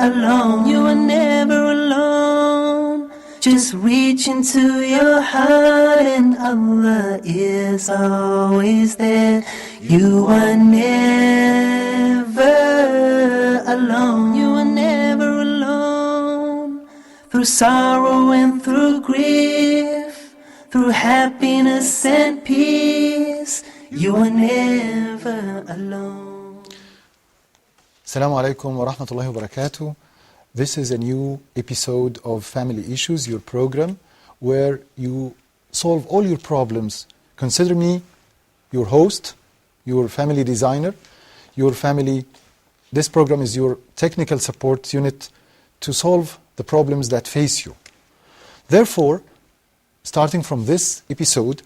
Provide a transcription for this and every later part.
alone. You are never alone. Just reach into your heart and Allah is always there. You are never alone. You are never alone. Through sorrow and through grief, through happiness and peace, you are never alone. Assalamu alaikum wa rahmatullahi wa barakatuh. This is a new episode of Family Issues, your program, where you solve all your problems. Consider me your host, your family designer, this program is your technical support unit to solve the problems that face you. Therefore, starting from this episode,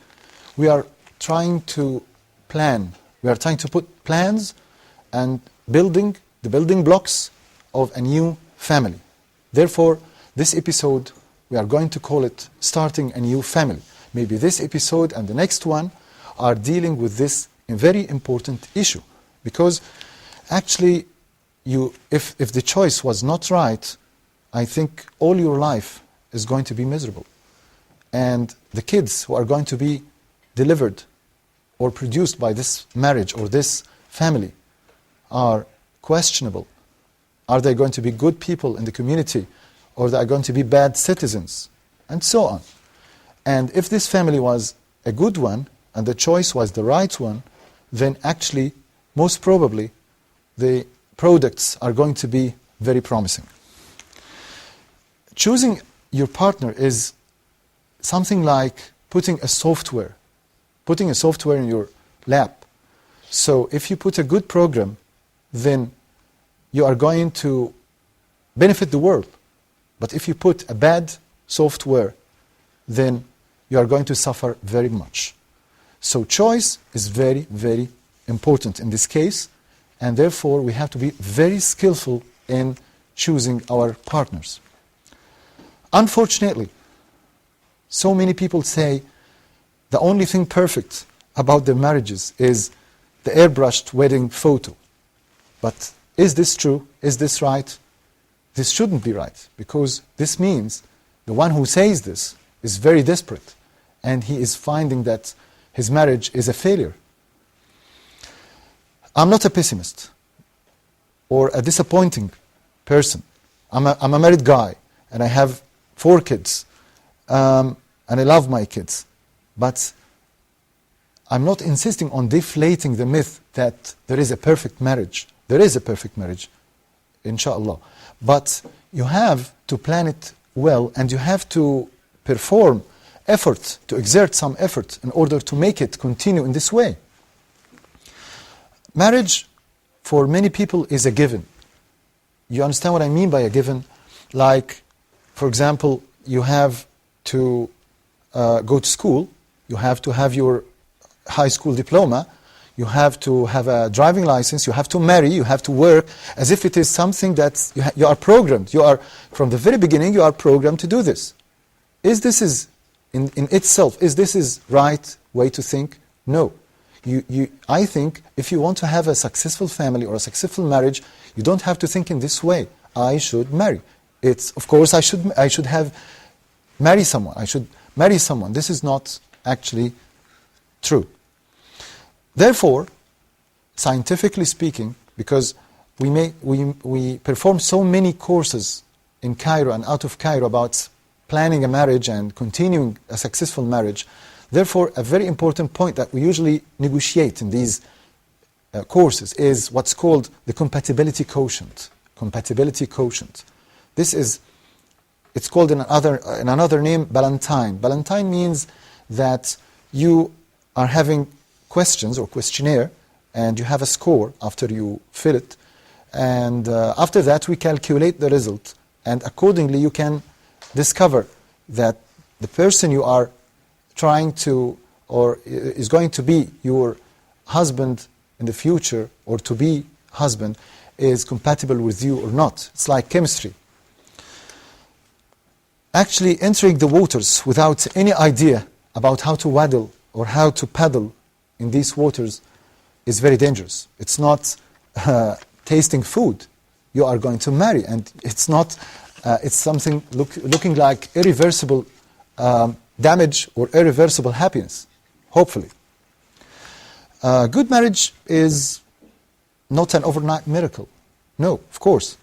we are trying to put plans and the building blocks of a new family. Therefore, this episode, we are going to call it Starting a New Family. Maybe this episode and the next one are dealing with this very important issue. Because actually, if the choice was not right, I think all your life is going to be miserable. And the kids who are going to be delivered or produced by this marriage or this family are questionable. Are they going to be good people in the community, or they are going to be bad citizens, and so on? And if this family was a good one, and the choice was the right one, then actually, most probably, the products are going to be very promising. Choosing your partner is something like putting a software in your lap. So if you put a good program, then you are going to benefit the world. But if you put a bad software, then you are going to suffer very much. So choice is very, very important in this case, and therefore we have to be very skillful in choosing our partners. Unfortunately, so many people say the only thing perfect about their marriages is the airbrushed wedding photo. But is this true? Is this right? This shouldn't be right, because this means the one who says this is very desperate, and he is finding that his marriage is a failure. I'm not a pessimist or a disappointing person. I'm a married guy, and I have 4 kids, and I love my kids. But I'm not insisting on deflating the myth that there is a perfect marriage. There is a perfect marriage, inshallah. But you have to plan it well, and you have to perform effort, to exert some effort in order to make it continue in this way. Marriage, for many people, is a given. You understand what I mean by a given? Like, for example, you have to go to school, you have to have your high school diploma, you have to have a driving license, you have to marry, you have to work, as if it is something that you are programmed. From the very beginning, you are programmed to do this. In itself, is this right way to think? No. I think if you want to have a successful family or a successful marriage, you don't have to think in this way. I should marry. Of course, I should marry someone. I should marry someone. This is not actually true. Therefore, scientifically speaking, because we perform so many courses in Cairo and out of Cairo about planning a marriage and continuing a successful marriage, therefore a very important point that we usually negotiate in these courses is what's called the compatibility quotient. Compatibility quotient. It's called in another name Ballantine. Ballantine means that you are having questions or questionnaire, and you have a score after you fill it, and after that we calculate the result, and accordingly you can discover that the person you are trying to, or is going to be your husband in the future, or to be husband, is compatible with you or not. It's like chemistry. Actually entering the waters without any idea about how to waddle or how to paddle in these waters is very dangerous. It's not tasting food. you are going to marry. And it's not, it's something looking like irreversible damage or irreversible happiness, hopefully. Good marriage is not an overnight miracle. No, of course.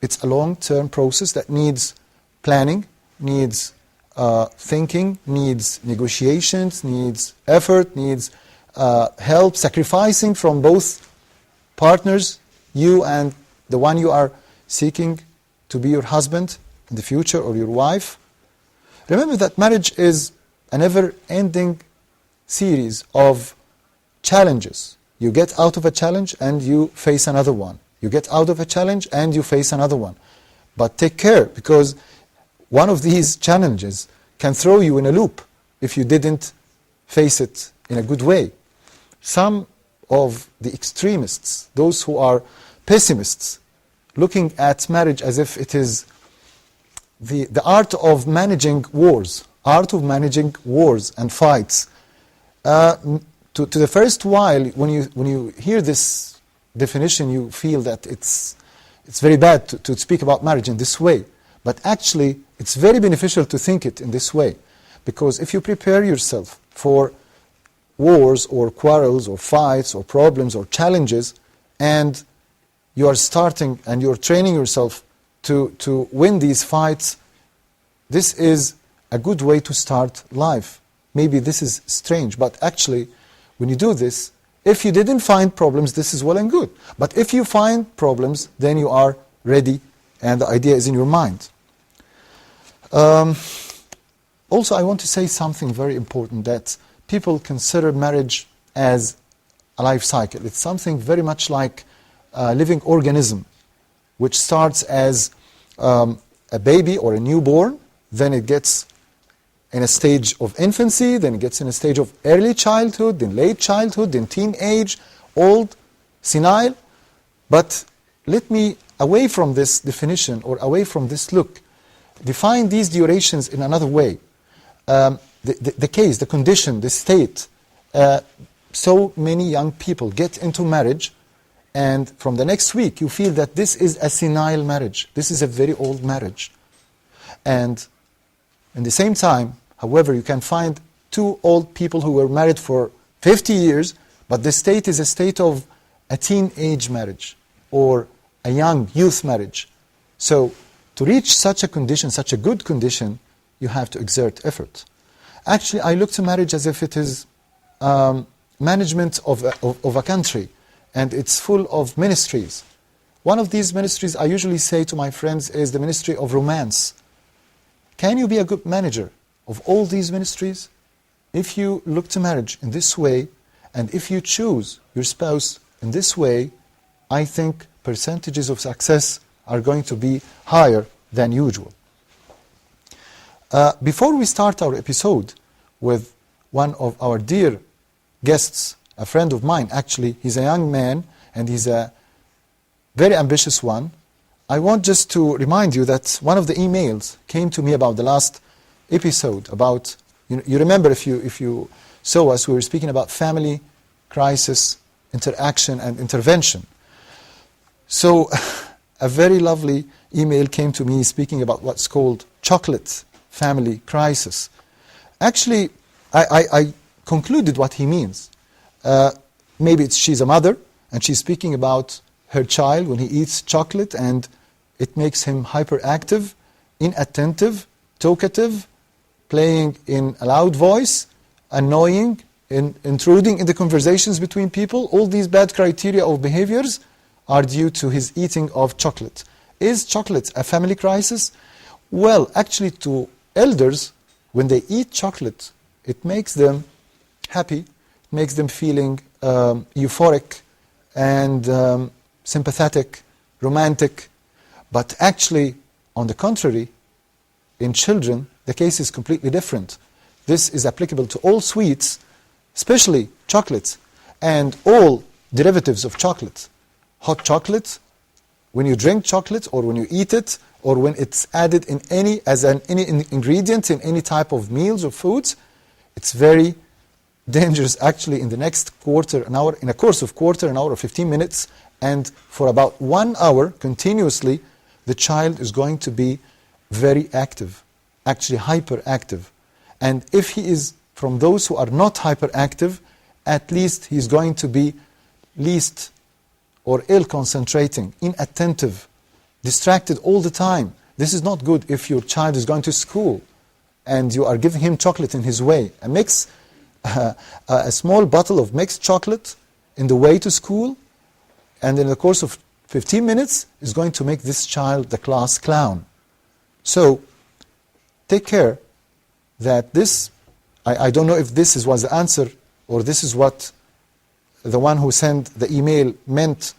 It's a long-term process that needs planning, needs thinking, needs negotiations, needs effort, needs help, sacrificing from both partners, you and the one you are seeking to be your husband in the future or your wife. Remember that marriage is a never-ending series of challenges. You get out of a challenge and you face another one. You get out of a challenge and you face another one. But take care, because one of these challenges can throw you in a loop if you didn't face it in a good way. Some of the extremists, those who are pessimists, looking at marriage as if it is the art of managing wars and fights. To the first while, when you hear this definition, you feel that it's very bad to speak about marriage in this way. But actually, it's very beneficial to think it in this way. Because if you prepare yourself for wars or quarrels or fights or problems or challenges, and you are starting and you're training yourself to win these fights, this is a good way to start life. Maybe this is strange, but actually, when you do this, if you didn't find problems, this is well and good. But if you find problems, then you are ready and the idea is in your mind. Also, I want to say something very important, that people consider marriage as a life cycle. It's something very much like a living organism, which starts as a baby or a newborn, then it gets in a stage of infancy, then it gets in a stage of early childhood, then late childhood, then teenage, old, senile. But let me, away from this definition or away from this look, define these durations in another way. The case, the condition, the state. So many young people get into marriage, and from the next week you feel that this is a senile marriage. This is a very old marriage. And in the same time, however, you can find two old people who were married for 50 years, but the state is a state of a teenage marriage or a young youth marriage. So to reach such a condition, such a good condition, you have to exert effort. Actually, I look to marriage as if it is management of a country, and it's full of ministries. One of these ministries I usually say to my friends is the ministry of romance. Can you be a good manager of all these ministries? If you look to marriage in this way, and if you choose your spouse in this way, I think percentages of success are going to be higher than usual. Before we start our episode with one of our dear guests, a friend of mine actually, he's a young man and he's a very ambitious one, I want just to remind you that one of the emails came to me about the last episode, about, you remember if you saw us, we were speaking about family, crisis, interaction and intervention. So a very lovely email came to me speaking about what's called chocolate family crisis. Actually, I concluded what he means. Maybe she's a mother and she's speaking about her child when he eats chocolate and it makes him hyperactive, inattentive, talkative, playing in a loud voice, annoying, intruding in the conversations between people. All these bad criteria of behaviors are due to his eating of chocolate. Is chocolate a family crisis? Well, actually, to elders, when they eat chocolate, it makes them happy, it makes them feeling euphoric and sympathetic, romantic. But actually, on the contrary, in children, the case is completely different. This is applicable to all sweets, especially chocolates, and all derivatives of chocolate. Hot chocolate, when you drink chocolate, or when you eat it, or when it's added in any ingredient in any type of meals or foods, it's very dangerous. Actually, in the next quarter, an hour, in a course of quarter, an hour or 15 minutes, And for about 1 hour continuously, the child is going to be very active, actually hyperactive. And if he is from those who are not hyperactive, at least he's going to be least or ill concentrating, inattentive, distracted all the time. This is not good if your child is going to school and you are giving him chocolate in his way. A small bottle of mixed chocolate in the way to school, and in the course of 15 minutes is going to make this child the class clown. So take care that this, I don't know if this was the answer or this is what the one who sent the email meant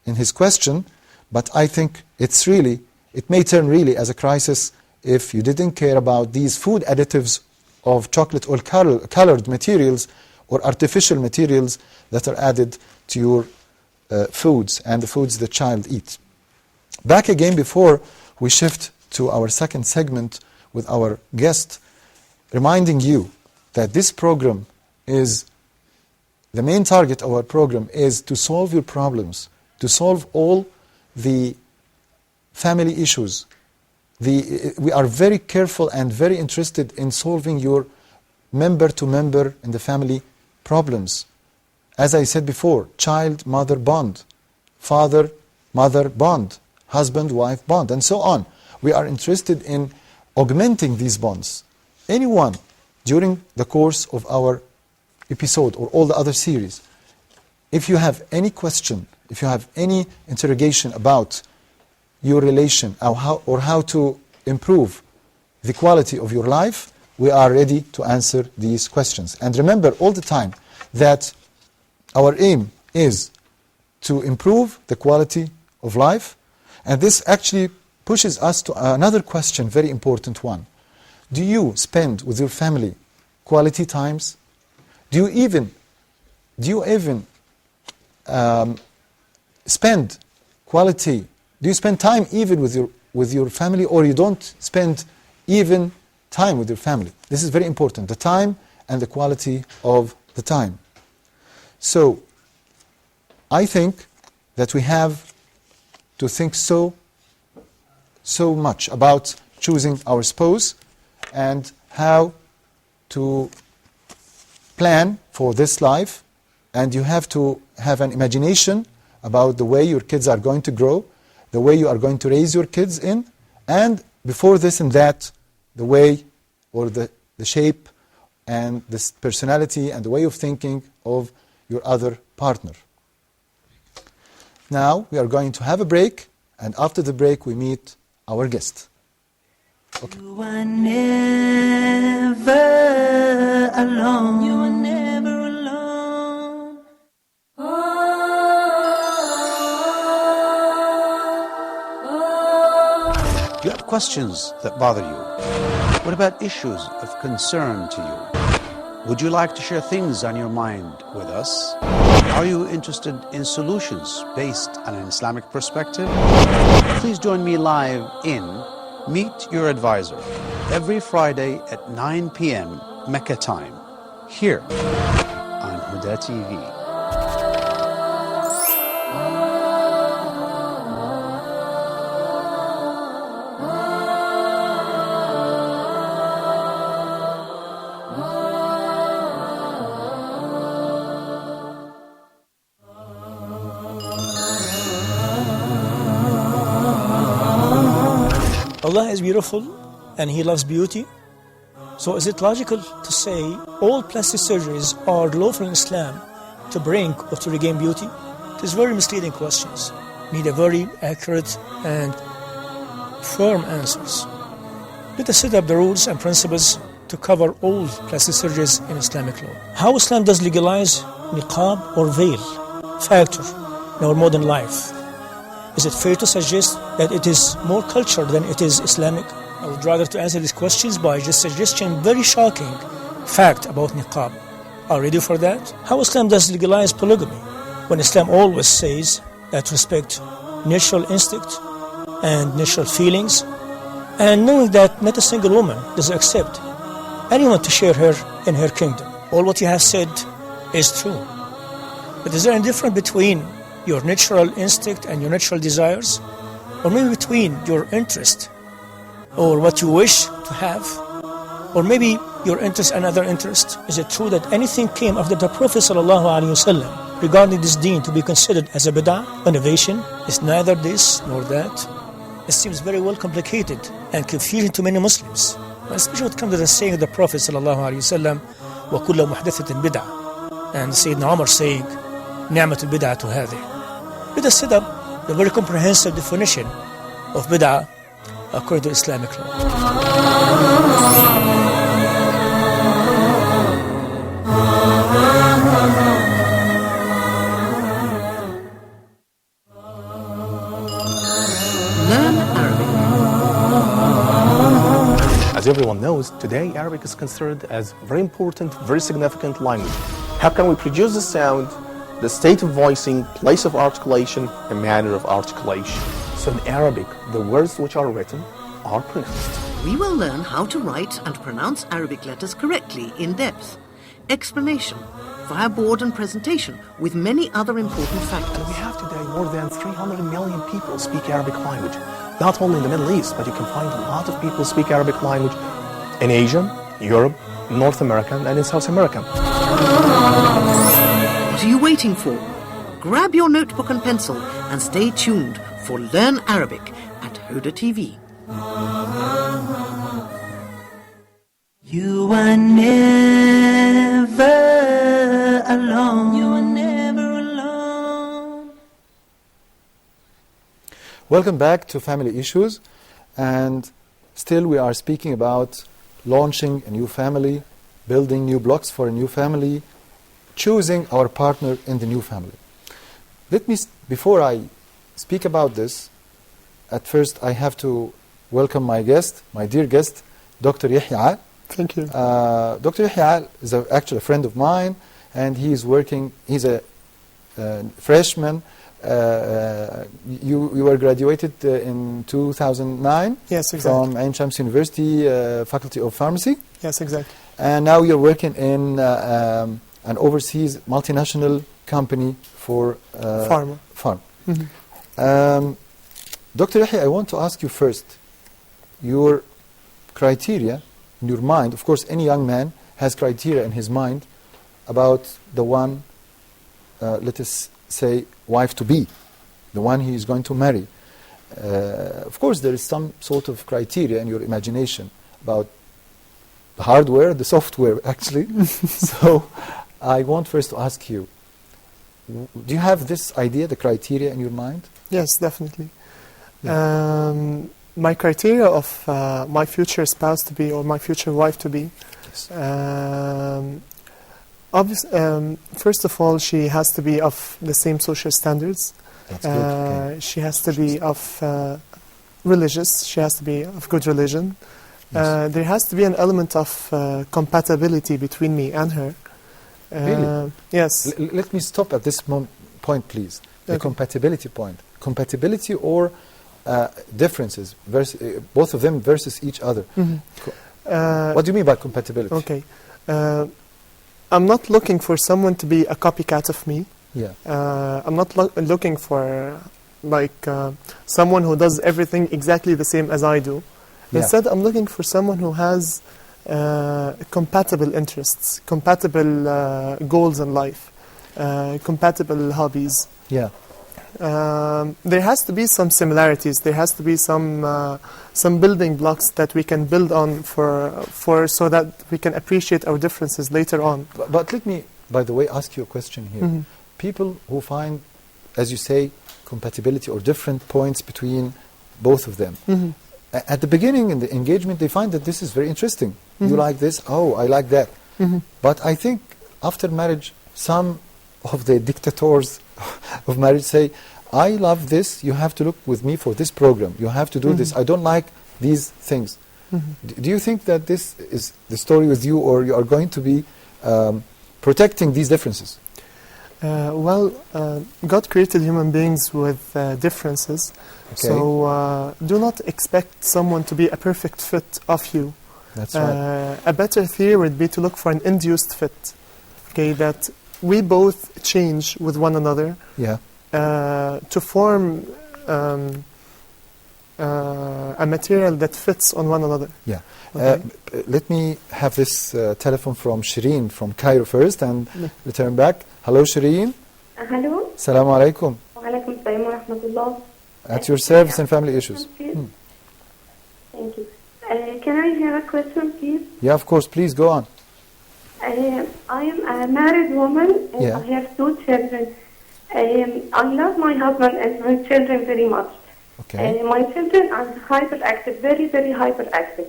in his question, but I think it may turn really as a crisis if you didn't care about these food additives of chocolate or colored materials or artificial materials that are added to your foods and the foods the child eats. Back again before we shift to our second segment with our guest, reminding you that this program is, the main target of our program is to solve your problems, to solve all the family issues. We are very careful and very interested in solving your member-to-member in the family problems. As I said before, child-mother bond, father-mother bond, husband-wife bond, and so on. We are interested in augmenting these bonds. Anyone during the course of our episode or all the other series, if you have any question, if you have any interrogation about your relation or how to improve the quality of your life, we are ready to answer these questions. And remember all the time that our aim is to improve the quality of life, and this actually pushes us to another question, very important one. Do you spend with your family quality times? Do you even spend quality? Do you spend time even with your family, or you don't spend even time with your family? This is very important, the time and the quality of the time. So I think that we have to think so much about choosing our spouse and how to plan for this life, and you have to have an imagination about the way your kids are going to grow, the way you are going to raise your kids in, and before this and that, the way or the shape and the personality and the way of thinking of your other partner. Now we are going to have a break, and after the break we meet our guest. Okay. You are never alone. You are never alone. You have questions that bother you. What about issues of concern to you? Would you like to share things on your mind with us? Are you interested in solutions based on an Islamic perspective? Please join me live in Meet Your Advisor every Friday at 9 p.m. Mecca time, here on Huda TV. Allah is beautiful and He loves beauty. So is it logical to say all plastic surgeries are lawful in Islam to bring or to regain beauty? These very misleading questions need a very accurate and firm answers. Let us set up the rules and principles to cover all plastic surgeries in Islamic law. How Islam does legalize niqab or veil factor in our modern life? Is it fair to suggest that it is more cultural than it is Islamic? I would rather to answer these questions by just suggesting very shocking fact about niqab. Are you ready for that? How Islam does legalize polygamy when Islam always says that respect natural instinct and natural feelings, and knowing that not a single woman does accept anyone to share her in her kingdom. All what you have said is true. But is there any difference between your natural instinct and your natural desires, or maybe between your interest or what you wish to have, or maybe your interest and other interest? Is it true that anything came after the Prophet ﷺ regarding this deen to be considered as a bid'ah, innovation? It's neither this nor that. It seems very well complicated and confusing to many Muslims, especially when it comes to the saying of the Prophet ﷺ, وَكُلَّ مُحْدَثَةٍ بِدْعَةٍ, and Sayyidina Umar saying, نِعْمَةُ الْبِدْعَةُ هَذِهِ. Let us set up the very comprehensive definition of bid'ah according to Islamic law. As everyone knows, today Arabic is considered as very important, very significant language. How can we produce the sound, the state of voicing, place of articulation, and manner of articulation? So in Arabic, the words which are written are pronounced. We will learn how to write and pronounce Arabic letters correctly in depth. Explanation via board and presentation with many other important factors. And we have today more than 300 million people speak Arabic language. Not only in the Middle East, but you can find a lot of people speak Arabic language in Asia, Europe, North America, and in South America. What are you waiting for? Grab your notebook and pencil and stay tuned for Learn Arabic at Huda TV. You are never alone. You are never alone. Welcome back to Family Issues, and still we are speaking about launching a new family, building new blocks for a new family, choosing our partner in the new family. Let me, before I speak about this, at first I have to welcome my guest, my dear guest, Dr. Yahya. Thank you. Dr. Yahya is actually a friend of mine, and he's a freshman. You were graduated in 2009. Yes, exactly. From Ain Shams University, Faculty of Pharmacy. Yes, exactly. And now you're working in an overseas multinational company for Pharma. Mm-hmm. Dr. Yahya, I want to ask you first, your criteria in your mind. Of course, any young man has criteria in his mind about the one, let us say, wife-to-be, the one he is going to marry. Of course, there is some sort of criteria in your imagination about the hardware, the software, actually. So I want first to ask you, do you have this idea, the criteria in your mind? Yes, definitely. Yeah. My criteria of my future spouse to be or my future wife to be, Yes. First of all, she has to be of the same social standards. That's good. Okay. She has to be of religious. She has to be of good religion. Yes. There has to be an element of compatibility between me and her. Really? Yes. Let me stop at this point, please. The Okay. compatibility point. Compatibility or differences, both of them versus each other. Mm-hmm. What do you mean by compatibility? Okay. I'm not looking for someone to be a copycat of me. Yeah. I'm not looking for someone who does everything exactly the same as I do. Yeah. Instead, I'm looking for someone who has compatible interests, compatible goals in life, compatible hobbies. Yeah. There has to be some similarities. There has to be some building blocks that we can build on for so that we can appreciate our differences later on. But let me, by the way, ask you a question here. Mm-hmm. People who find, as you say, compatibility or different points between both of them. Mm-hmm. At the beginning in the engagement, they find that this is very interesting. Mm-hmm. You like this? Oh, I like that. Mm-hmm. But I think after marriage, some of the dictators of marriage say, I love this, you have to look with me for this program. You have to do this. I don't like these things. Mm-hmm. Do you think that this is the story with you, or you are going to be protecting these differences? God created human beings with differences. Okay. So do not expect someone to be a perfect fit of you. That's right. A better theory would be to look for an induced fit. Okay, that we both change with one another. Yeah. to form a material that fits on one another. Yeah. Okay. Let me have this telephone from Shireen from Cairo first and return back. Hello, Shireen. Hello. Assalamu alaikum. Walaikum salam wa rahmatullah. At your service and family issues. Thank you. Can I have a question, please? Yeah, of course. Please go on. I am a married woman and Yeah. I have 2 children. I love my husband and my children very much. Okay. My children are hyperactive, very, very hyperactive.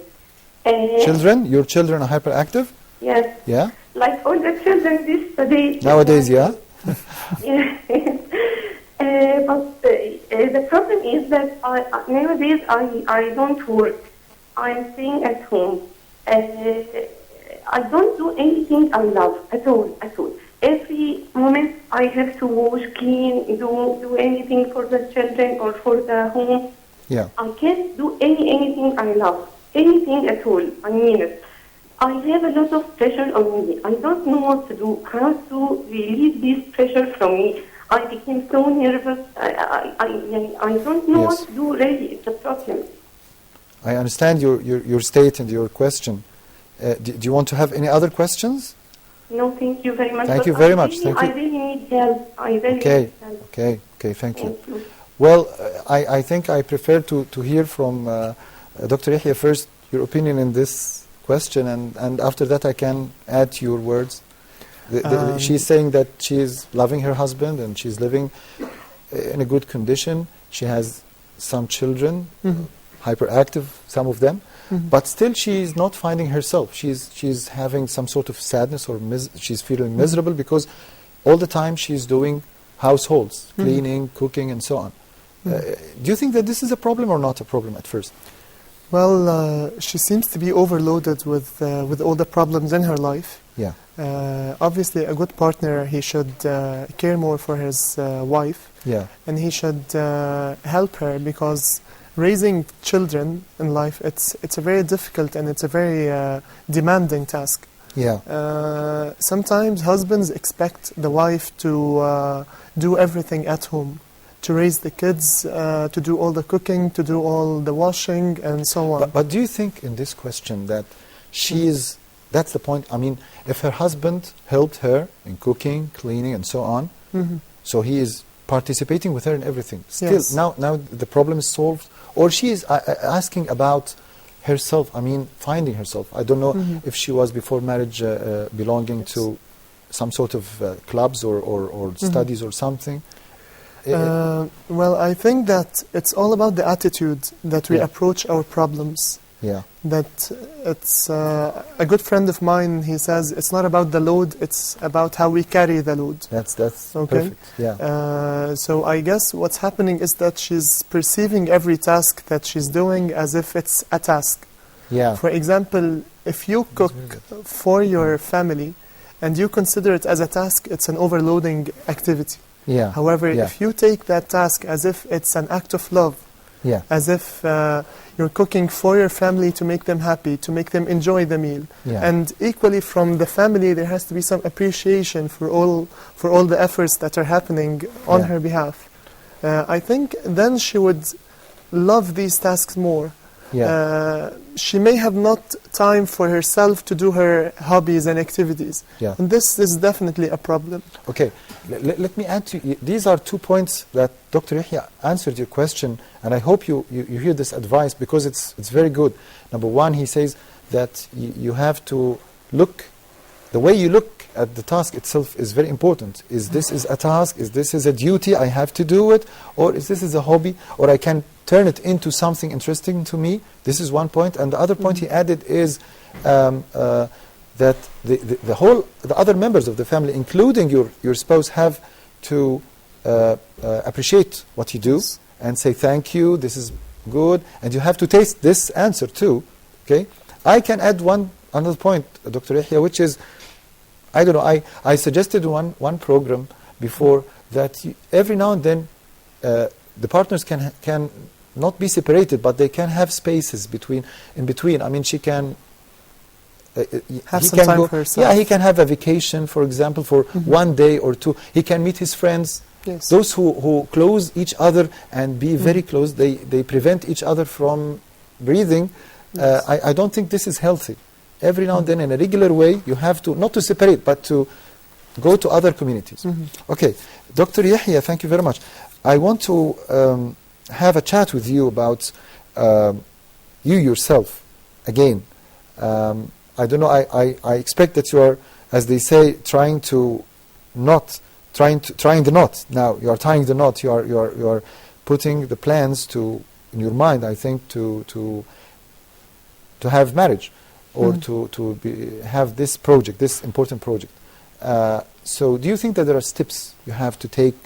Children? Your children are hyperactive? Yes. Yeah? Like all the children these days. Nowadays, yeah? Yeah. But the problem is that nowadays I don't work. I'm staying at home. I don't do anything I love at all. Every moment I have to wash, clean, do anything for the children or for the home. Yeah. I can't do anything I love. Anything at all. I mean it. I have a lot of pressure on me. I don't know what to do, how to release this pressure from me. I became so nervous. I don't know what to do really. It's a problem. I understand your state and your question. Do you want to have any other questions? No, thank you very much. Thank But you very I much. really- Thank you. I really need help. I really need help. Okay, thank you. Thank you. Well, I think I prefer to hear from Dr. Yahya first, your opinion in this question, and after that I can add your words. She's saying that she is loving her husband and she's living in a good condition. She has some children, hyperactive, some of them, but still she is not finding herself. She's having some sort of sadness or she's feeling miserable because all the time she's doing households, cleaning, cooking, and so on. Do you think that this is a problem or not a problem at first? Well, she seems to be overloaded with all the problems in her life. Yeah. Obviously, a good partner, he should care more for his wife. Yeah. And he should help her, because raising children in life, it's a very difficult and it's a very demanding task. Yeah. Sometimes husbands expect the wife to do everything at home, to raise the kids, to do all the cooking, to do all the washing, and so on. But do you think in this question that that's the point? I mean, if her husband helped her in cooking, cleaning, and so on, so he is participating with her in everything. Still, Yes. now the problem is solved, or she is asking about herself. I mean, finding herself. I don't know if she was before marriage belonging to some sort of clubs or studies or something. Well, I think that it's all about the attitude that we approach our problems. Yeah. That it's a good friend of mine, he says it's not about the load, it's about how we carry the load. That's Okay. perfect. Yeah. So I guess what's happening is that she's perceiving every task that she's doing as if it's a task. Yeah. For example, if you cook for your family and you consider it as a task, it's an overloading activity. Yeah. However, Yeah. if you take that task as if it's an act of love, Yeah. as if you're cooking for your family to make them happy, to make them enjoy the meal. Yeah. And equally from the family, there has to be some appreciation for all the efforts that are happening on her behalf. I think then she would love these tasks more. Yeah. She may have not time for herself to do her hobbies and activities. Yeah. And this is definitely a problem. Okay, let me add to you. These are 2 points that Dr. Yahya answered your question, and I hope you hear this advice because it's very good. Number one, he says that you have to look, the way you look at the task itself is very important. Is this is a task? Is this is a duty? I have to do it? Or is this is a hobby? Or I can turn it into something interesting to me? This is one point. And the other point he added is that the other members of the family, including your spouse, have to appreciate what you do and say thank you, this is good, and you have to taste this answer too. Okay, I can add another point, Dr. Yahya, which is, I don't know, I suggested one program before that every now and then the partners can not be separated, but they can have spaces in between. I mean, she can Have some time for herself. Yeah, he can have a vacation, for example, for 1 day or 2. He can meet his friends Yes. Those who close each other and be very close, they prevent each other from breathing. Yes. I don't think this is healthy. Every now and then, in a regular way, you have to, not to separate, but to go to other communities. Okay, Dr. Yahya, thank you very much. I want to have a chat with you about you yourself again. I don't know, I expect that you are, as they say, trying the knot. Now you are tying the knot. You are putting the plans in your mind, I think, to have marriage, or to have this project, this important project. So do you think that there are steps you have to take?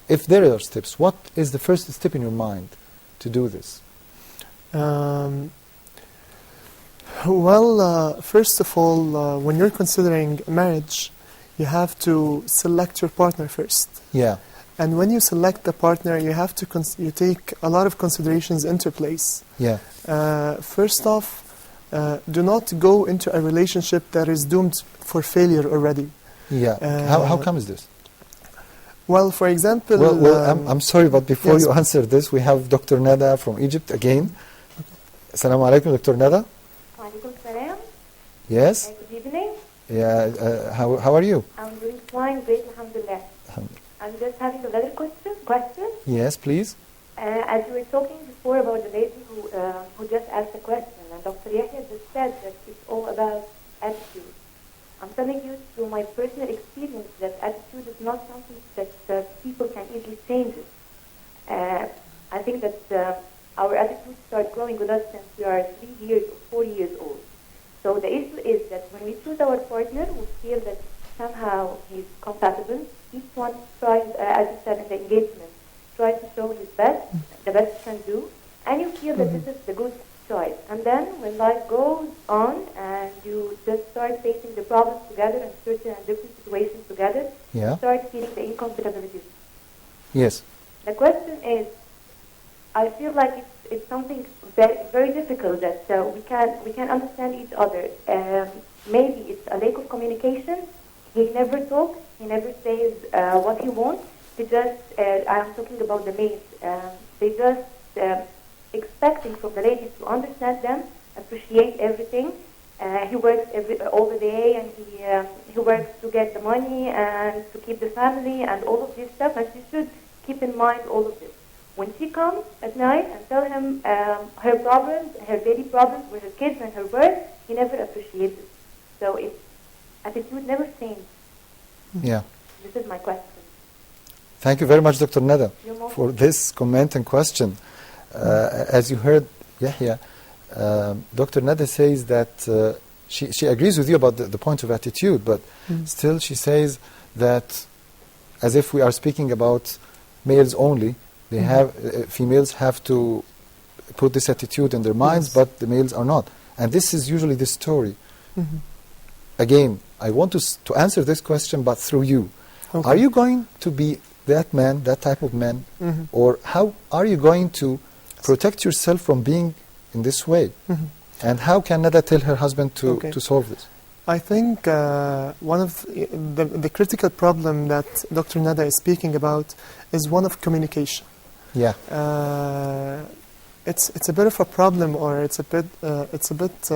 If there are steps, what is the first step in your mind to do this? Well, first of all, when you're considering marriage, you have to select your partner first. Yeah. And when you select the partner, you have to you take a lot of considerations into place. Yeah. First off, do not go into a relationship that is doomed for failure already. Yeah. How come is this? Well, for example... Well, I'm sorry, but before yes. you answer this, we have Dr. Nada from Egypt again. Assalamu alaikum, Dr. Nada. Walaikum salam. Yes? Good evening. Yeah. How are you? I'm doing fine, great, alhamdulillah. I'm just having another question. Yes, please. As you were talking before about the lady who just asked a question, and Dr. Yahya just said that it's all about attitude. I'm telling you through my personal experience that attitude is not something that people can easily change it. I think that our attitude starts growing with us since we are 3 years or 4 years old. So the issue is that when we choose our partner, we feel that somehow he's compatible. Each one tries, as you said in the engagement, tries to show his best, the best he can do, and you feel that this is the good choice. And then when life goes on and you just start facing the problems together and certain and different situations together, you start feeling the incompatibilities. Yes. The question is, I feel like it's something very, very difficult that we can understand each other. Maybe it's a lack of communication. He never talks. He never says what he wants. They just, I'm talking about the maids. They just expecting from the ladies to understand them, appreciate everything. He works all the day, and he works to get the money and to keep the family and all of this stuff. And she should keep in mind all of this. When she comes at night and tell him her problems, her daily problems with her kids and her work, he never appreciates it. So attitude never changes. Yeah. This is my question. Thank you very much, Dr. Nada, for this comment and question. As you heard, Yahya, Dr. Nada says that she agrees with you about the point of attitude, but still she says that, as if we are speaking about males only, they have females have to put this attitude in their minds, but the males are not. And this is usually the story. Again, I want to answer this question, but through you. Okay. Are you going to be that man, that type of man, or how are you going to protect yourself from being in this way? And how can Nada tell her husband to solve this? I think one of the critical problem that Dr. Nada is speaking about is one of communication. Yeah. It's a bit of a problem, or it's a bit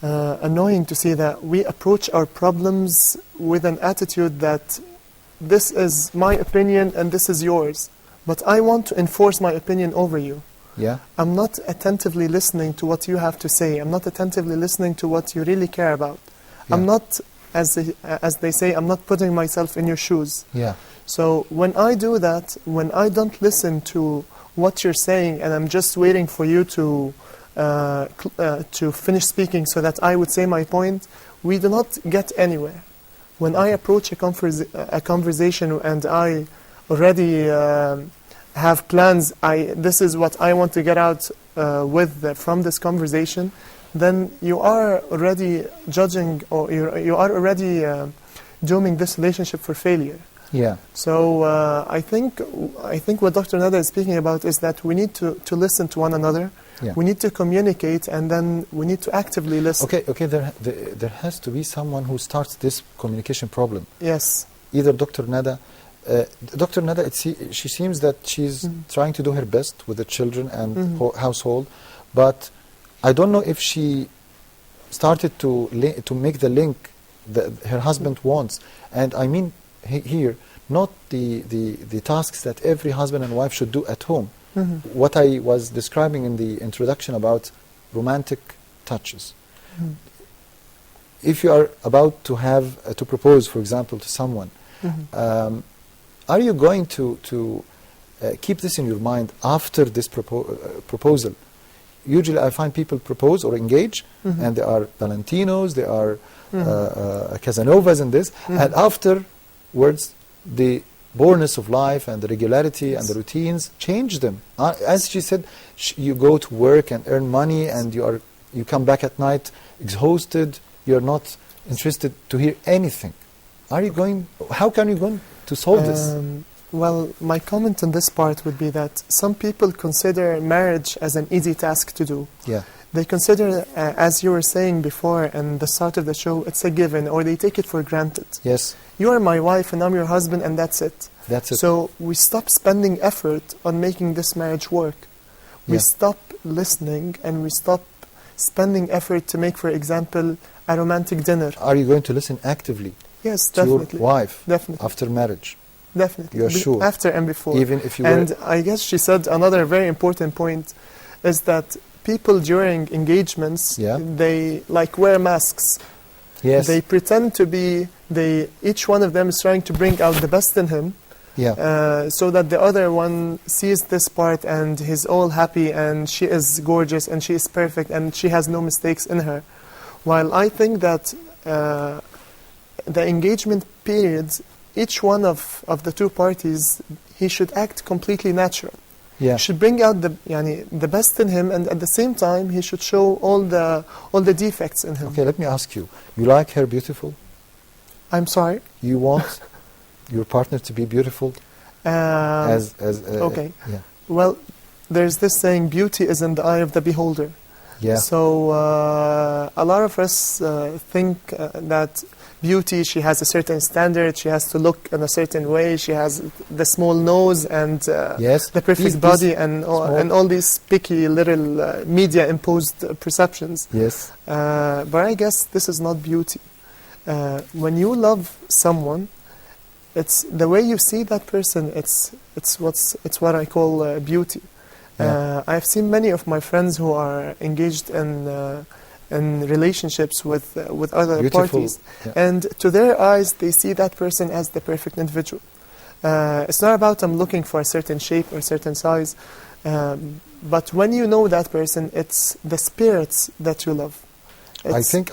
annoying to see that we approach our problems with an attitude that this is my opinion and this is yours, but I want to enforce my opinion over you. Yeah. I'm not attentively listening to what you have to say. I'm not attentively listening to what you really care about. Yeah. I'm not, as they say, I'm not putting myself in your shoes. Yeah. So when I do that, when I don't listen to what you're saying and I'm just waiting for you to finish speaking so that I would say my point, we do not get anywhere. When I approach a conversation and I already have plans, this is what I want to get out from this conversation, then you are already judging, or you are already dooming this relationship for failure. Yeah. So I think what Dr. Nada is speaking about is that we need to listen to one another. Yeah. We need to communicate, and then we need to actively listen. Okay. There has to be someone who starts this communication problem. Yes. Either Dr. Nada Dr. Nada, she seems that she's trying to do her best with the children and household, but I don't know if she started to make the link that her husband wants. And I mean here, not the tasks that every husband and wife should do at home. What I was describing in the introduction about romantic touches. If you are about to have to propose, for example, to someone, are you going to keep this in your mind after this proposal? Usually I find people propose or engage, and they are Valentinos, they are Casanovas and this, and afterwards the boreness of life and the regularity and the routines change them. As she said, you go to work and earn money, and you come back at night exhausted, you're not interested to hear anything. How can you go to solve this? Well, my comment on this part would be that some people consider marriage as an easy task to do. Yeah. They consider, as you were saying before in the start of the show, it's a given, or they take it for granted. Yes. You are my wife and I'm your husband, and that's it. That's it. So we stop spending effort on making this marriage work. We stop listening, and we stop spending effort to make, for example, a romantic dinner. Are you going to listen actively Yes, to definitely. your wife Definitely. after marriage? Definitely. You're sure? After and before. Even if you And I guess she said another very important point is that people during engagements, they wear masks. Yes. They pretend to be, each one of them is trying to bring out the best in him, so that the other one sees this part and he's all happy and she is gorgeous and she is perfect and she has no mistakes in her. While I think that the engagement periods, each one of the two parties, he should act completely natural. Yeah. He should bring out the best in him, and at the same time he should show all the defects in him. Okay, let me ask you. You like her beautiful? I'm sorry? You want your partner to be beautiful? Okay. Well, there's this saying, beauty is in the eye of the beholder. Yeah. So a lot of us think that beauty, she has a certain standard, she has to look in a certain way, she has the small nose and the perfect body and all these picky little media-imposed perceptions. Yes. But I guess this is not beauty. When you love someone, it's the way you see that person, it's what I call beauty. I've seen many of my friends who are engaged in relationships with other parties, and to their eyes they see that person as the perfect individual. It's not about I'm looking for a certain shape or a certain size, but when you know that person, it's the spirits that you love. I think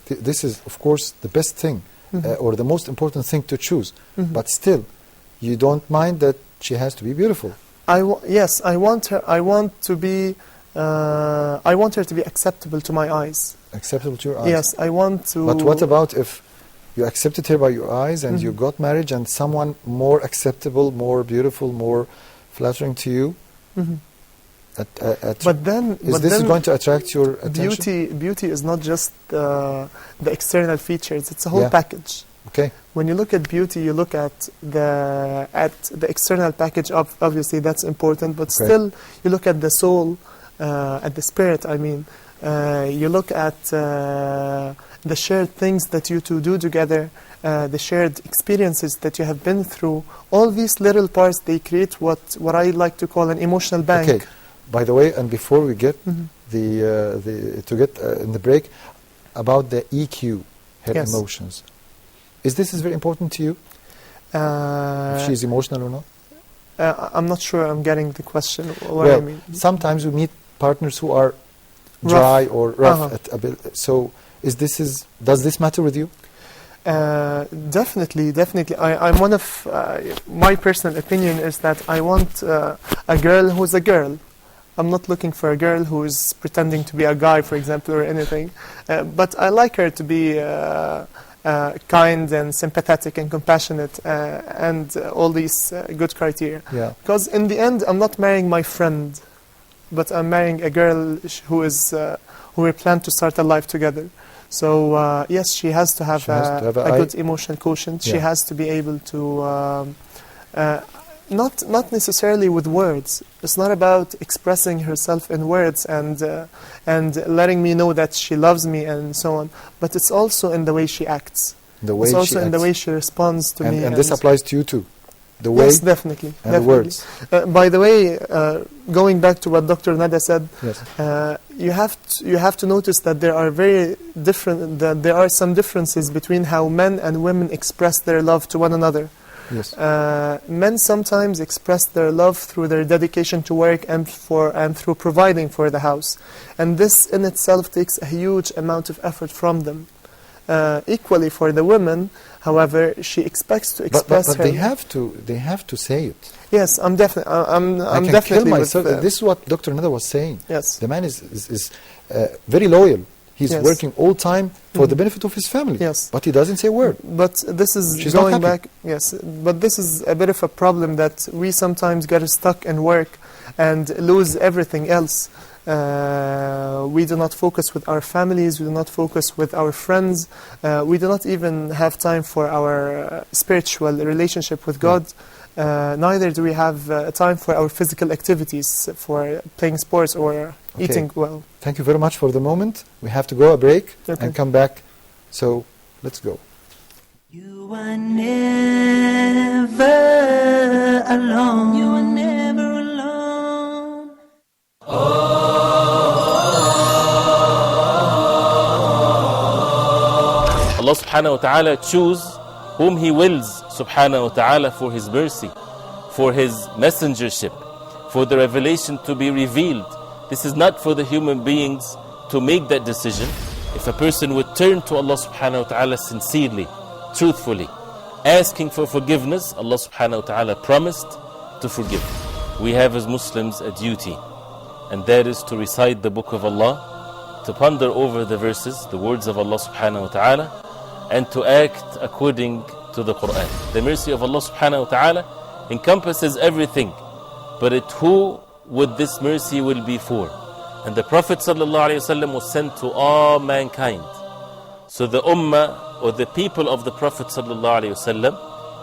this is, of course, the best thing or the most important thing to choose. But still, you don't mind that she has to be beautiful. Yes, I want her. I want her to be acceptable to my eyes. Acceptable to your eyes? Yes, I want to... But what about if you accepted her by your eyes and you got married and someone more acceptable, more beautiful, more flattering to you? But then... Is this going to attract your attention? Beauty is not just the external features. It's a whole package. Okay. When you look at beauty, you look at the external package. Obviously, that's important. But still, you look at the soul, at the spirit. I mean, you look at the shared things that you two do together, the shared experiences that you have been through. All these little parts, they create what I like to call an emotional bank. Okay. By the way, and before we get in the break, about the EQ, her emotions. Is this very important to you? If she's emotional or not? I'm not sure I'm getting the question. I mean. Sometimes we meet partners who are dry or rough at a bit. So does this matter with you? Definitely. I'm one of my personal opinion is that I want a girl who's a girl. I'm not looking for a girl who is pretending to be a guy, for example, or anything. But I like her to be kind and sympathetic and compassionate and all these good criteria. Because in the end, I'm not marrying my friend, but I'm marrying a girl who we plan to start a life together. So yes, she has to have a good emotional quotient. She has to be able to Not necessarily with words. It's not about expressing herself in words and letting me know that she loves me and so on. But it's also in the way she acts. It's also in the way she responds to me. And this applies to you too. The way, yes, definitely. And the words. By the way, going back to what Dr. Nada said, yes. You have to notice that there are some differences between how men and women express their love to one another. Yes. Men sometimes express their love through their dedication to work and through providing for the house, and this in itself takes a huge amount of effort from them. Equally for the women, however, she expects to express but her. they have to say it. Yes, I'm definitely. I'm I can definitely kill myself. with, This is what Dr. Nada was saying. Yes. The man is very loyal. He's Yes. working all time for the benefit of his family. Yes. But he doesn't say a word. But this is She's not going happy. back. Yes, but this is a bit of a problem that we sometimes get stuck in work and lose everything else. We do not focus with our families. We do not focus with our friends. We do not even have time for our spiritual relationship with God. Neither do we have time for our physical activities, for playing sports or eating well. Thank you very much for the moment. We have to go a break and come back. So let's go. You are never alone. You are never alone. Allah subhanahu wa ta'ala choose whom He wills subhanahu wa ta'ala for His mercy, for His messengership, for the revelation to be revealed. This is not for the human beings to make that decision. If a person would turn to Allah subhanahu wa ta'ala sincerely, truthfully, asking for forgiveness, Allah subhanahu wa ta'ala promised to forgive. We have as Muslims a duty, and that is to recite the book of Allah, to ponder over the verses, the words of Allah subhanahu wa ta'ala, and to act according to the Quran. The mercy of Allah subhanahu wa ta'ala encompasses everything, but who would this mercy will be for? And the Prophet sallallahu alaihi wasallam was sent to all mankind. So the ummah or the people of the Prophet sallallahu alaihi wasallam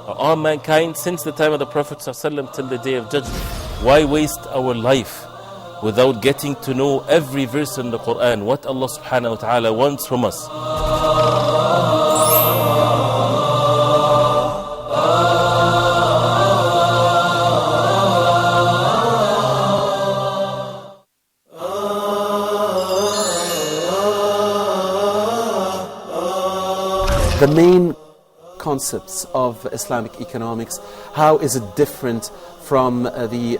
are all mankind since the time of the Prophet sallallahu alaihi wasallam till the day of judgment. Why waste our life without getting to know every verse in the Quran, what Allah subhanahu wa ta'ala wants from us? The main concepts of Islamic economics, how is it different from the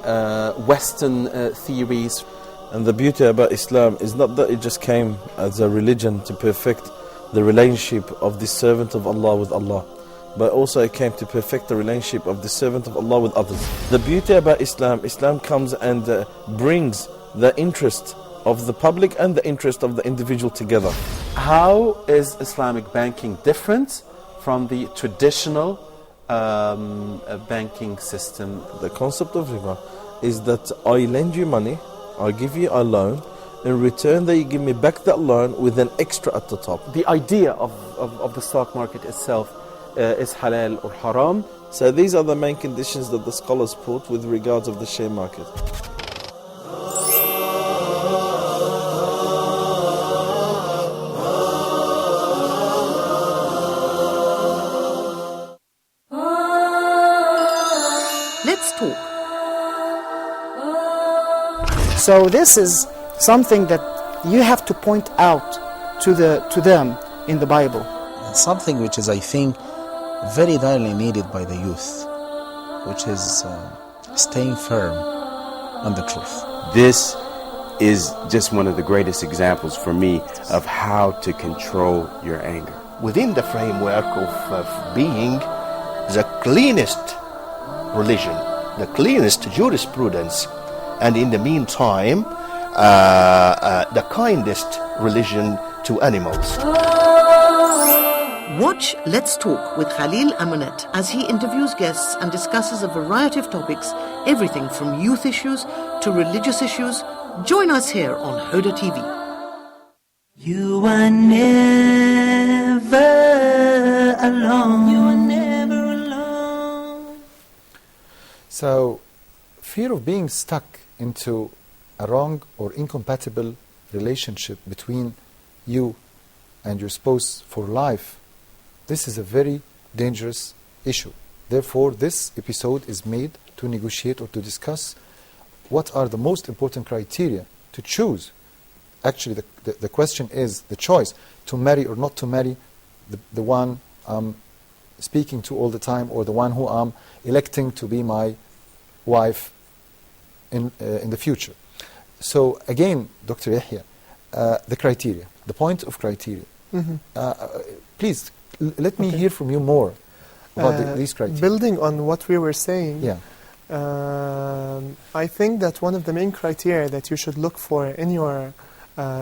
Western theories? And the beauty about Islam is not that it just came as a religion to perfect the relationship of the servant of Allah with Allah, but also it came to perfect the relationship of the servant of Allah with others. The beauty about Islam, Islam comes and brings the interest of the public and the interest of the individual together. How is Islamic banking different from the traditional banking system? The concept of riba is that I lend you money, I give you a loan, in return that you give me back that loan with an extra at the top. The idea of the stock market itself is halal or haram. So these are the main conditions that the scholars put with regards of the share market. Let's talk. So this is something that you have to point out to them in the Bible. Something which is, I think, very direly needed by the youth, which is staying firm on the truth. This is just one of the greatest examples for me of how to control your anger. Within the framework of being the cleanest religion, the cleanest jurisprudence, and in the meantime, the kindest religion to animals. Watch Let's Talk with Khalil Amonet as he interviews guests and discusses a variety of topics, everything from youth issues to religious issues. Join us here on Hoda TV. You are never alone. You are never alone. So, fear of being stuck into a wrong or incompatible relationship between you and your spouse for life, this is a very dangerous issue. Therefore, this episode is made to negotiate or to discuss what are the most important criteria to choose. Actually, the question is the choice to marry or not to marry the one I'm speaking to all the time, or the one who I'm electing to be my wife in the future. So again, Dr. Yahya, the criteria, the point of criteria. Please, let me hear from you more about these criteria. Building on what we were saying, Yeah. I think that one of the main criteria that you should look for in your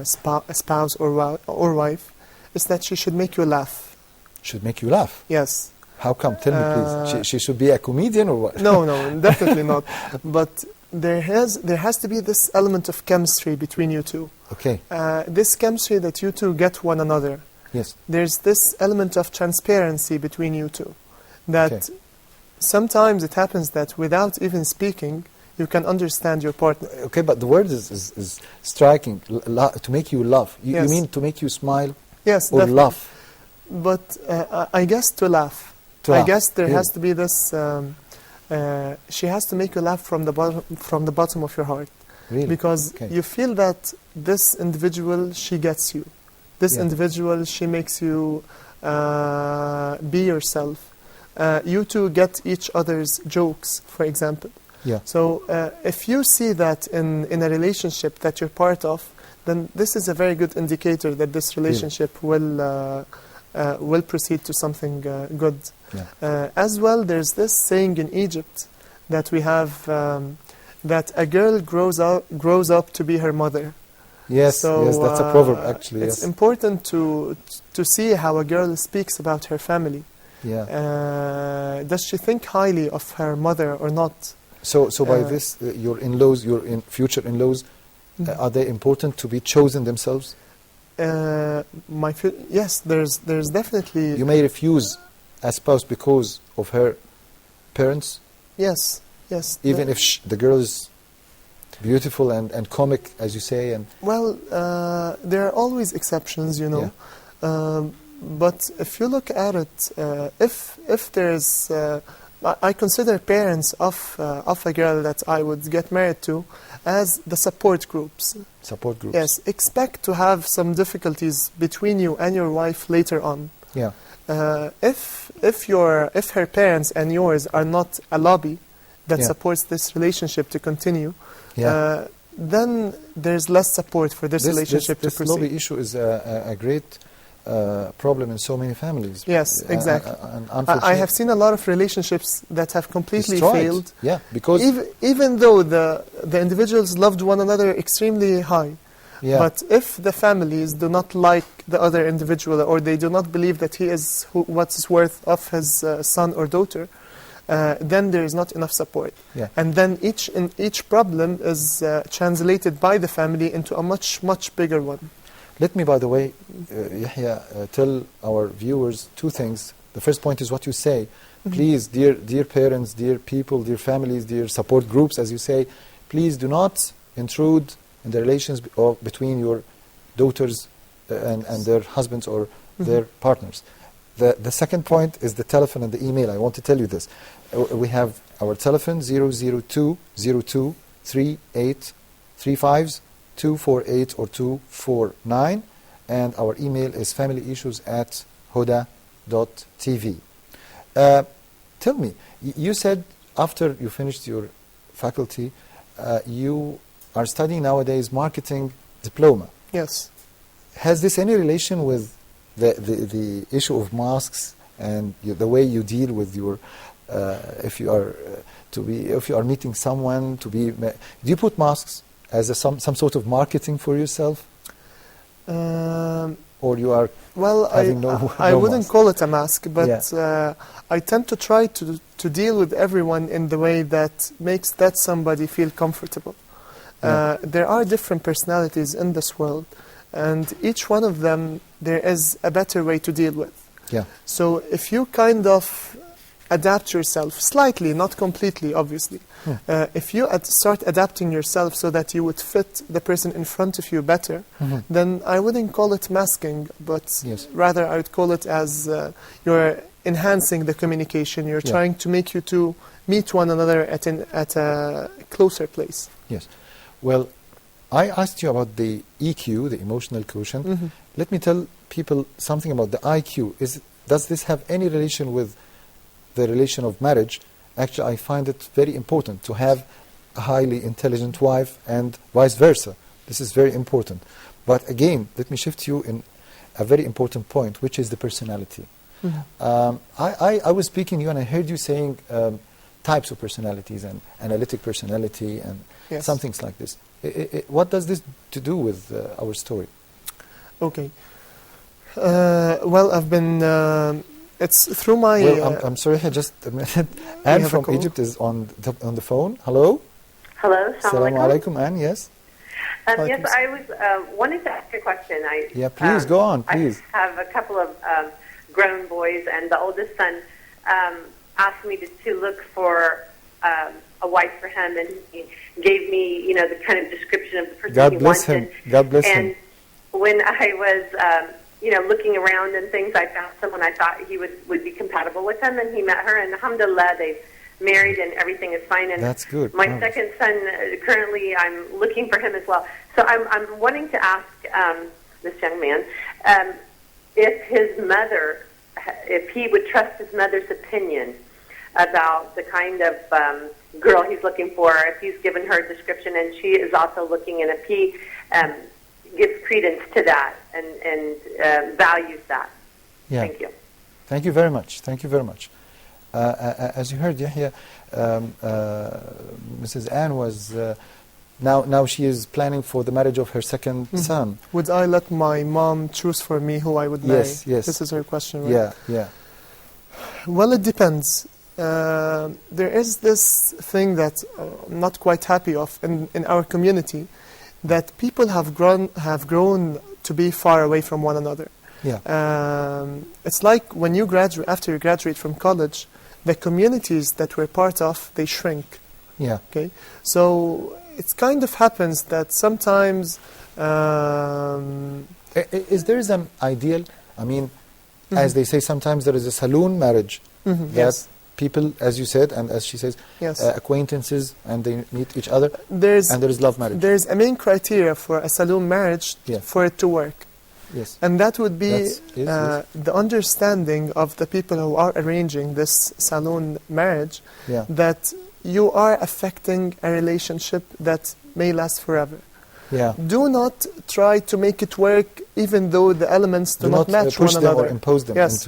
spouse or wife is that she should make you laugh. Should make you laugh? Yes. How come? Tell me, please. She should be a comedian or what? No, definitely not. But there has to be this element of chemistry between you two. Okay. This chemistry that you two get one another. Yes. There's this element of transparency between you two. That sometimes it happens that without even speaking, you can understand your partner. Okay, but the word is striking. To make you laugh. You mean to make you smile? Yes, or definitely. laugh? But I guess to laugh. I guess there has to be this. She has to make you laugh from the bottom of your heart. Really? Because you feel that this individual, she gets you. This individual, she makes you be yourself. You two get each other's jokes, for example. Yeah. So if you see that in a relationship that you're part of, then this is a very good indicator that this relationship will proceed to something good. Yeah. As well, there's this saying in Egypt that we have that a girl grows up to be her mother. Yes, so, yes, that's a proverb actually. It's important to see how a girl speaks about her family. Yeah. Does she think highly of her mother or not? So by this, your in-laws, future in-laws, are they important to be chosen themselves? Yes, there's definitely. You may refuse a spouse because of her parents. Yes. Even if the girl is beautiful and comic, as you say, and well, there are always exceptions, you know. Yeah. But if you look at it, if there's, I consider parents of a girl that I would get married to as the support groups. Support groups. Yes, expect to have some difficulties between you and your wife later on. Yeah. If her parents and yours are not a lobby that supports this relationship to continue, then there's less support for this relationship to proceed. This lobby issue is a great problem in so many families. Yes, exactly. Unfortunately, I have seen a lot of relationships that have completely failed. Yeah, because even though the individuals loved one another extremely high. Yeah. But if the families do not like the other individual, or they do not believe that he is what's worth of his son or daughter, then there is not enough support. Yeah. And then each problem is translated by the family into a much bigger one. Let me, by the way, Yahya, tell our viewers two things. The first point is what you say. Please, dear parents, dear people, dear families, dear support groups, as you say, please do not intrude in the relations between your daughters and their husbands or their partners. The second point is the telephone and the email. I want to tell you this. We have our telephone 002 02 38 35 248 or 249, and our email is familyissues@huda.tv. Tell me, you said after you finished your faculty, you are studying nowadays marketing diploma. Yes. Has this any relation with the issue of masks and the way you deal with your if you are meeting someone do you put masks as some sort of marketing for yourself? Or you are I wouldn't call it a mask, but I tend to try to deal with everyone in the way that makes that somebody feel comfortable. There are different personalities in this world, and each one of them there is a better way to deal with. Yeah. So if you kind of adapt yourself slightly, not completely, obviously. If you start adapting yourself so that you would fit the person in front of you better, then I wouldn't call it masking, but rather I would call it as you're enhancing the communication. You're trying to make you two meet one another at a closer place. Yes. Well, I asked you about the EQ, the emotional quotient. Let me tell people something about the IQ. Does this have any relation with the relation of marriage? Actually, I find it very important to have a highly intelligent wife and vice versa. This is very important. But again, let me shift you in a very important point, which is the personality. I was speaking to you and I heard you saying types of personalities and analytic personality and some things like this. What does this to do with our story? Okay. Well, I've been... it's through my... Well, I'm sorry, just a minute. Anne from Egypt is on the phone. Hello? Hello, Assalamu alaikum, Anne, yes? Yes, I was wanting to ask a question. Please, go on, please. I have a couple of grown boys, and the oldest son asked me to look for a wife for him, and he gave me, the kind of description of the person God he bless wanted. him. God bless him. And when I was, looking around and things, I found someone I thought he would be compatible with him, and he met her, and alhamdulillah, they've married, and everything is fine. And that's good. My second son, currently, I'm looking for him as well. So I'm wanting to ask this young man if his mother, if he would trust his mother's opinion about the kind of girl he's looking for, if he's given her a description and she is also looking, and if he gives credence to that and values that. Yeah. Thank you. Thank you very much. Thank you very much. As you heard, Yahya, Mrs. Anne was now she is planning for the marriage of her second son. Would I let my mom choose for me who I would marry? Yes, yes. This is her question, right? Yeah, yeah. Well, it depends. There is this thing that I'm not quite happy of in our community, that people have grown to be far away from one another. Yeah. It's like when you graduate, after you graduate from college, the communities that we're part of, they shrink. Yeah. Okay. So it kind of happens that sometimes. Is there an ideal? I mean, as they say, sometimes there is a saloon marriage. That people, as you said, and as she says, acquaintances, and they meet each other. And there is love marriage. There's a main criteria for a saloon marriage for it to work. Yes. And that would be the understanding of the people who are arranging this saloon marriage, that you are affecting a relationship that may last forever. Yeah. Do not try to make it work even though the elements do not match push one them another. Or impose them. Yes.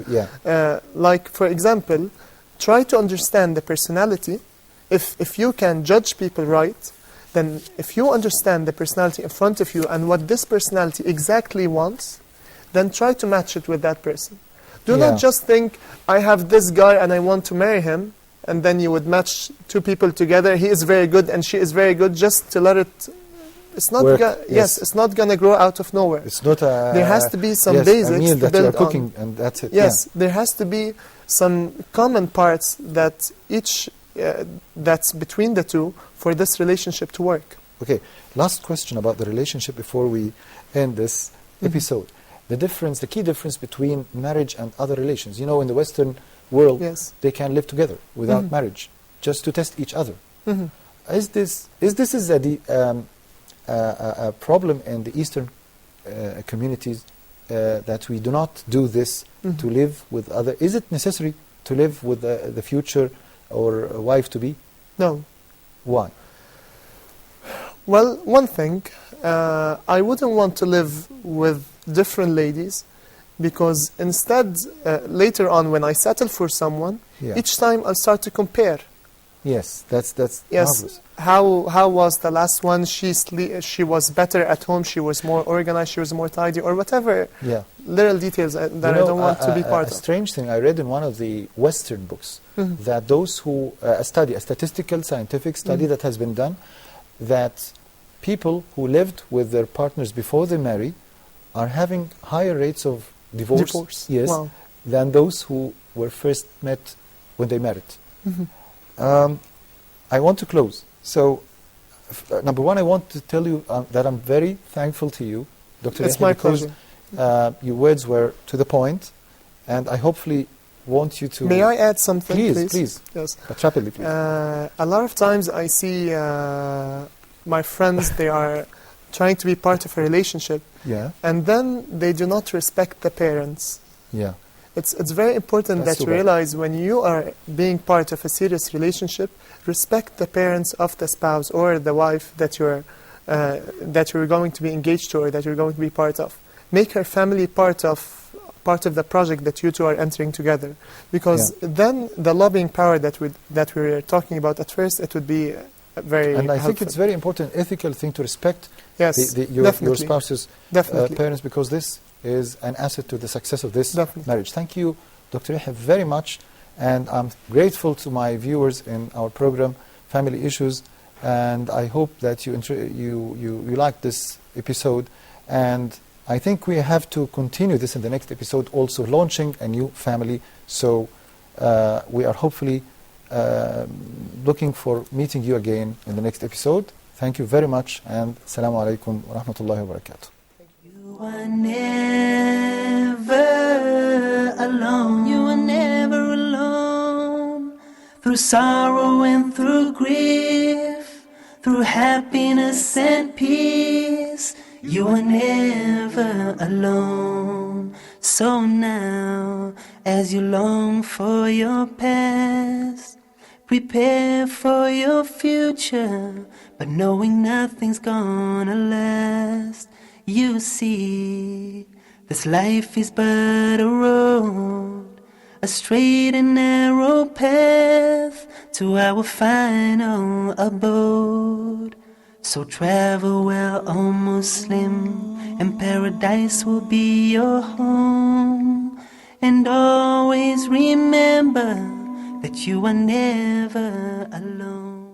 Like, for example, try to understand the personality. If you can judge people right, then if you understand the personality in front of you and what this personality exactly wants, then try to match it with that person. Do not just think, I have this guy and I want to marry him, and then you would match two people together. He is very good and she is very good, just to let it... It's not it's not going to grow out of nowhere. It's not a... There has to be some basics a meal to that you are build cooking, on. and that's it. Yes, there has to be some common parts that that's between the two for this relationship to work. Okay, last question about the relationship before we end this episode. The key difference between marriage and other relations. You know, in the Western world, they can live together without marriage, just to test each other. Is this a problem in the Eastern communities that we do not do this to live with other? Is it necessary to live with the future or a wife to be? No. Why? Well, one thing, I wouldn't want to live with different ladies, because instead, later on when I settle for someone, each time I'll start to compare. Yes, that's marvelous. How was the last one? She was better at home, she was more organized, she was more tidy, or whatever little details that I don't want to be part of. A strange thing I read in one of the Western books, that those who, a statistical, scientific study that has been done, that people who lived with their partners before they marry are having higher rates of divorce. Yes. Wow. Than those who were first met when they married. Mhm. I want to close. So, number one, I want to tell you that I'm very thankful to you, Dr. It's Yahya, my because your words were to the point, and I hopefully want you to... May I add something, please? Please. Yes. But rapidly, please. A lot of times I see my friends, they are trying to be part of a relationship, Yeah. and then they do not respect the parents. Yeah. It's very important That's that too you bad. realize when you are being part of a serious relationship, respect the parents of the spouse or the wife that you're going to be engaged to or that you're going to be part of. Make her family part of the project that you two are entering together, because then the lobbying power that we were talking about at first, it would be very And I helpful. think it's very important, ethical thing to respect Yes, your definitely. spouse's Definitely. parents, because this is an asset to the success of this Definitely. marriage. Thank you, Dr. Yahya, very much, and I'm grateful to my viewers in our program, Family Issues, and I hope that you like this episode, and I think we have to continue this in the next episode, also launching a new family. So we are hopefully looking for meeting you again in the next episode. Thank you very much, and Assalamu alaikum wa rahmatullahi wa barakatuh. You are never alone. You are never alone. Through sorrow and through grief, through happiness and peace, you are never alone. So now, as you long for your past, prepare for your future, but knowing nothing's gonna last. You see, this life is but a road, a straight and narrow path to our final abode. So travel well, O Muslim, and paradise will be your home. And always remember that you are never alone.